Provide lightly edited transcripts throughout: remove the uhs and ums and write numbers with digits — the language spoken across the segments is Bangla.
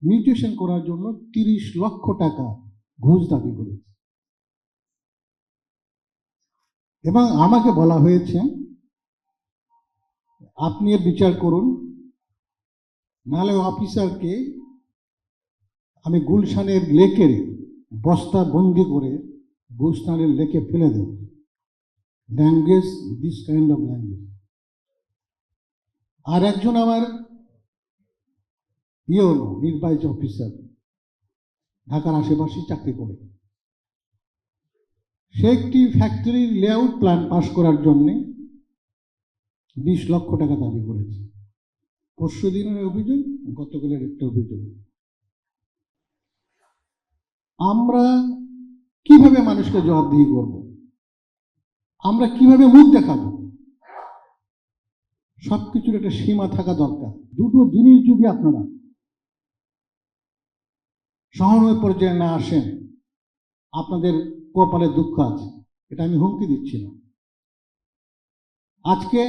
মিউটেশন করার জন্য 30 লক্ষ টাকা ঘুষ দাবি করেছে। এবং আমাকে বলা হয়েছে আপনি এর বিচার করুন, নাহলে অফিসারকে আমি গুলশানের লেকের বস্তা বন্দি করে গুলশানের লেকে ফেলে দেব। Language, this kind of language. আর একজন আমার নির্বাহী অফিসার, ঢাকার আশেপাশে চাকরি করে, সে একটি ফ্যাক্টরির লেআউট প্ল্যান পাস করার জন্যে 20 লক্ষ টাকা দাবি করেছে। পরশু দিনের অভিযোগ, গতকালের একটা অভিযোগ। আমরা কিভাবে মানুষকে জবাবদিহি করব? আমরা কিভাবে মুখ দেখাবো? সবকিছুর একটা সীমা থাকা দরকার। দুটো জিনিস যদি আপনারা সহানুভূতি পর্যায়ে না আসেন, আপনাদের কপালে দুঃখ আছে। এটা আমি হুমকি দিচ্ছি না। আজকে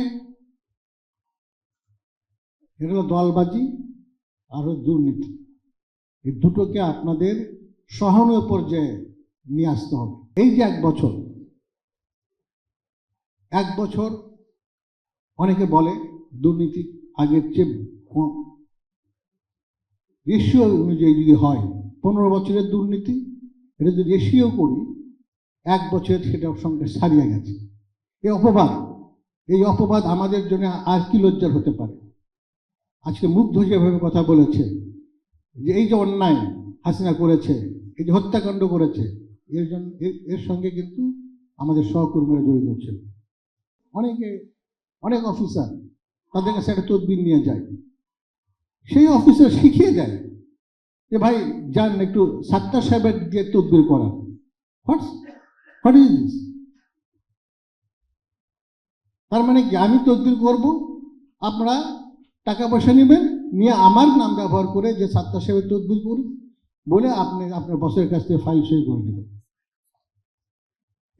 এটা হলো দলবাজি আর দুর্নীতি, এই দুটোকে আপনাদের সহানুভূতি পর্যায়ে নিয়ে আসতে হবে। এই যে এক বছর অনেকে বলে দুর্নীতি আগের চেয়ে কম, রেশিও অনুযায়ী যদি হয় 15 বছরের দুর্নীতি, এটা যদি রেশিও করি 1 বছর সেটার সঙ্গে ছাড়িয়ে গেছে। এই অপবাদ আমাদের জন্য আর কি লজ্জার হতে পারে? আজকে মুগ্ধ যেভাবে কথা বলেছে যে এই যে অন্যায় হাসিনা করেছে, এই যে হত্যাকাণ্ড করেছে, এর সঙ্গে কিন্তু আমাদের সহকর্মীরা জড়িত ছিল। অনেক অফিসার তাদের কাছে একটা তদবির নিয়ে যায়, সেই অফিসার শিখিয়ে দেয় যে ভাই যান একটু সাত্তার সাহেবের দিয়ে তদবির করা। What is this? তার মানে কি আমি তদবির করব, আপনারা টাকা পয়সা নেবেন, নিয়ে আমার নাম ব্যবহার করে যে সাত্তার সাহেবের তদবির করি বলে আপনি আপনার বসের কাছ থেকে ফাইল সই করে নেবেন।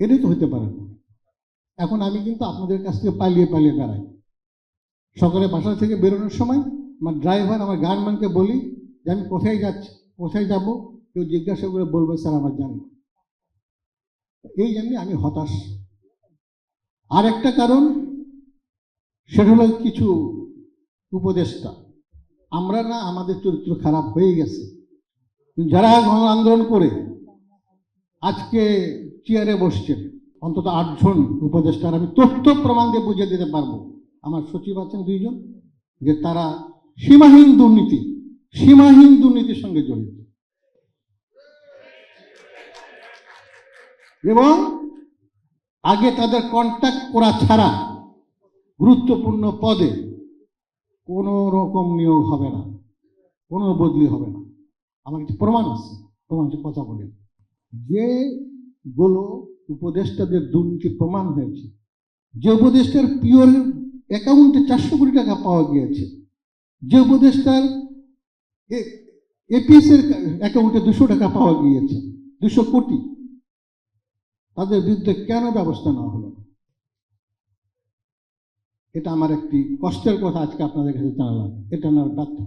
এটাই তো হতে পারে না। এখন আমি কিন্তু আপনাদের কাছ থেকে পালিয়ে বেড়াই। সকালে বাসা থেকে বেরোনোর সময় আমার ড্রাইভার, আমার গানম্যানকে বলি যে আমি কোথায় যাচ্ছি, কোথায় যাব, কেউ জিজ্ঞাসা করে বলবে স্যার আমার জানি না। এই জন্যে আমি হতাশ। আর একটা কারণ, সেটা হলো কিছু উপদেষ্টা, আমরা না আমাদের চরিত্র খারাপ হয়ে গেছে, যারা গণ আন্দোলন করে আজকে চেয়ারে বসছেন, অন্তত 8 জন উপদেষ্টার আমি তথ্য প্রমাণ দিয়ে বুঝিয়ে দিতে পারবো। আমার সচিব আছেন 2 জন, যে তারা সীমাহীন দুর্নীতির সঙ্গে জড়িত, এবং আগে তাদের কন্ট্যাক্ট করা ছাড়া গুরুত্বপূর্ণ পদে কোনো রকম নিয়োগ হবে না, কোনো বদলি হবে না। আমার কিছু প্রমাণ আছে, কথা বলে যেগুলো উপদেষ্টাদের দুর্নীতি প্রমাণ হয়েছে, যে উপদেষ্টার পিওর অ্যাকাউন্টে 400 কোটি টাকা পাওয়া গিয়েছে, যে উপদেষ্টার এপিএস এর অ্যাকাউন্টে 200 টাকা পাওয়া গিয়েছে, 200 কোটি, তাদের বিরুদ্ধে কেন ব্যবস্থা নেওয়া হলো না? এটা আমার একটি কষ্টের কথা আজকে আপনাদের কাছে জানালাম। এটা আমার ব্যর্থ।